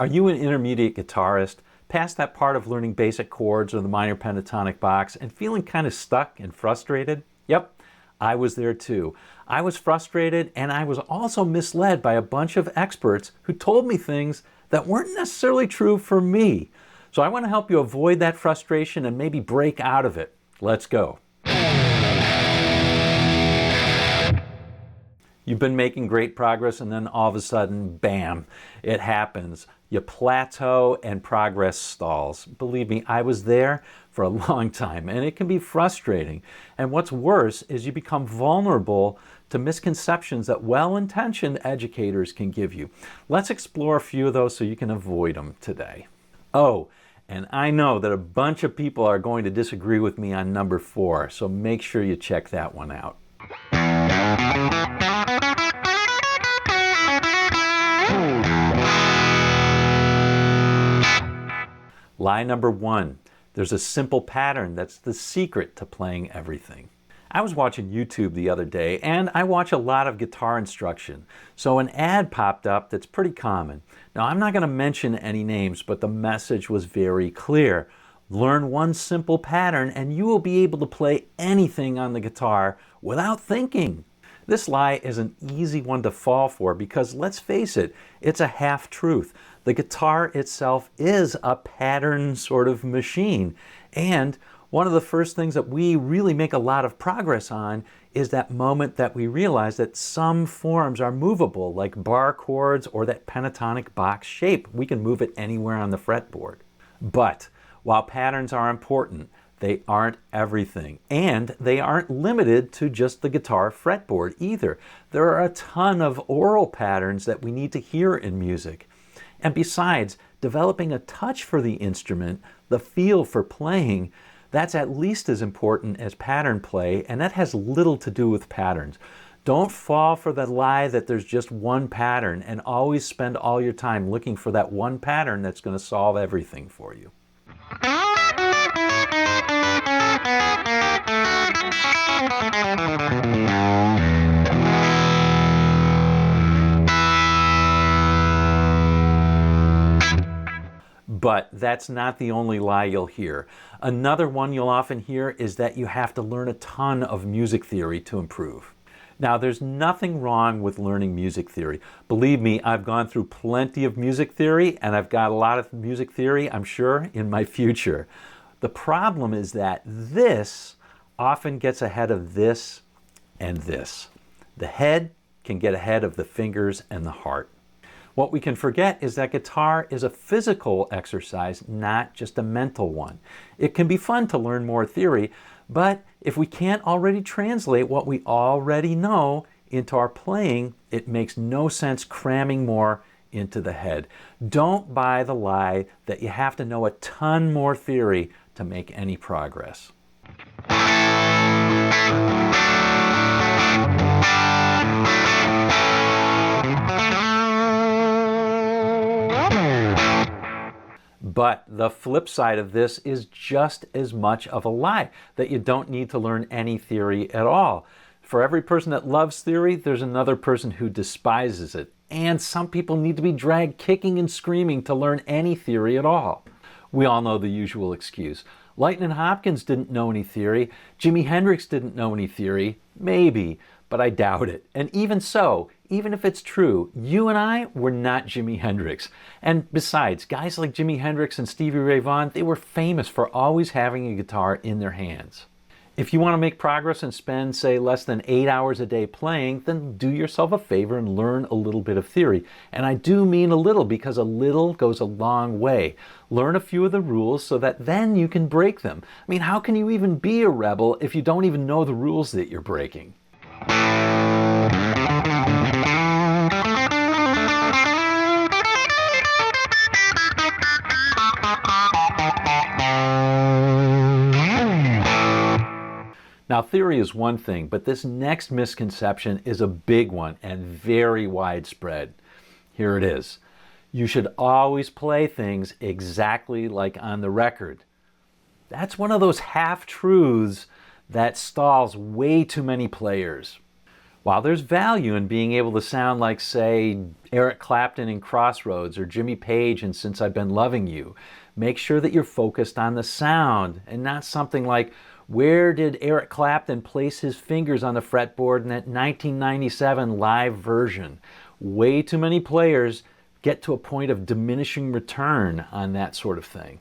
Are you an intermediate guitarist, past that part of learning basic chords or the minor pentatonic box and feeling kind of stuck and frustrated? Yep, I was there too. I was frustrated and I was also misled by a bunch of experts who told me things that weren't necessarily true for me. So I want to help you avoid that frustration and maybe break out of it. Let's go. You've been making great progress and then all of a sudden, bam, it happens. You plateau and progress stalls. Believe me, I was there for a long time and it can be frustrating. And what's worse is you become vulnerable to misconceptions that well-intentioned educators can give you. Let's explore a few of those so you can avoid them today. Oh, and I know that a bunch of people are going to disagree with me on number 4, so make sure you check that one out. Lie number 1, there's a simple pattern that's the secret to playing everything. I was watching YouTube the other day, and I watch a lot of guitar instruction. So an ad popped up that's pretty common. Now, I'm not going to mention any names, but the message was very clear. Learn one simple pattern, and you will be able to play anything on the guitar without thinking. This lie is an easy one to fall for because, let's face it, it's a half-truth. The guitar itself is a pattern sort of machine. And one of the first things that we really make a lot of progress on is that moment that we realize that some forms are movable, like bar chords or that pentatonic box shape. We can move it anywhere on the fretboard. But while patterns are important, they aren't everything. And they aren't limited to just the guitar fretboard either. There are a ton of aural patterns that we need to hear in music. And besides, developing a touch for the instrument, the feel for playing, that's at least as important as pattern play, and that has little to do with patterns. Don't fall for the lie that there's just one pattern and always spend all your time looking for that one pattern that's going to solve everything for you. But that's not the only lie you'll hear. Another one you'll often hear is that you have to learn a ton of music theory to improve. Now, there's nothing wrong with learning music theory. Believe me, I've gone through plenty of music theory, and I've got a lot of music theory, I'm sure, in my future. The problem is that this often gets ahead of this and this. The head can get ahead of the fingers and the heart. What we can forget is that guitar is a physical exercise, not just a mental one. It can be fun to learn more theory, but if we can't already translate what we already know into our playing, it makes no sense cramming more into the head. Don't buy the lie that you have to know a ton more theory to make any progress. But the flip side of this is just as much of a lie, that you don't need to learn any theory at all. For every person that loves theory, there's another person who despises it. And some people need to be dragged kicking and screaming to learn any theory at all. We all know the usual excuse. Lightnin' Hopkins didn't know any theory. Jimi Hendrix didn't know any theory. Maybe, but I doubt it. And even so, even if it's true, you and I were not Jimi Hendrix. And besides, guys like Jimi Hendrix and Stevie Ray Vaughan, they were famous for always having a guitar in their hands. If you want to make progress and spend, say, less than 8 hours a day playing, then do yourself a favor and learn a little bit of theory. And I do mean a little, because a little goes a long way. Learn a few of the rules so that then you can break them. I mean, how can you even be a rebel if you don't even know the rules that you're breaking? Now, theory is one thing, but this next misconception is a big one and very widespread. Here it is. You should always play things exactly like on the record. That's one of those half-truths that stalls way too many players. While there's value in being able to sound like, say, Eric Clapton in Crossroads or Jimmy Page in Since I've Been Loving You, make sure that you're focused on the sound and not something like, where did Eric Clapton place his fingers on the fretboard in that 1997 live version? Way too many players get to a point of diminishing return on that sort of thing.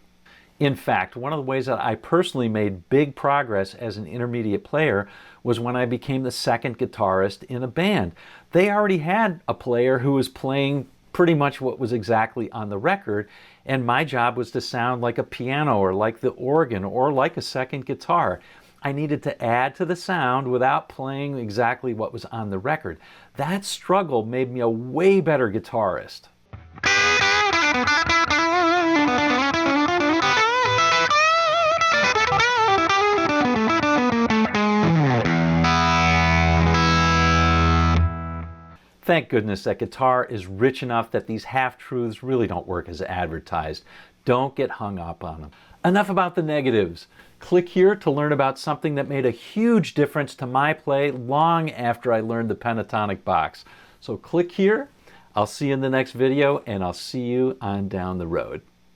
In fact, one of the ways that I personally made big progress as an intermediate player was when I became the second guitarist in a band. They already had a player who was playing pretty much what was exactly on the record, and my job was to sound like a piano or like the organ or like a second guitar. I needed to add to the sound without playing exactly what was on the record. That struggle made me a way better guitarist. Thank goodness that guitar is rich enough that these half-truths really don't work as advertised. Don't get hung up on them. Enough about the negatives. Click here to learn about something that made a huge difference to my play long after I learned the pentatonic box. So click here. I'll see you in the next video, and I'll see you on down the road.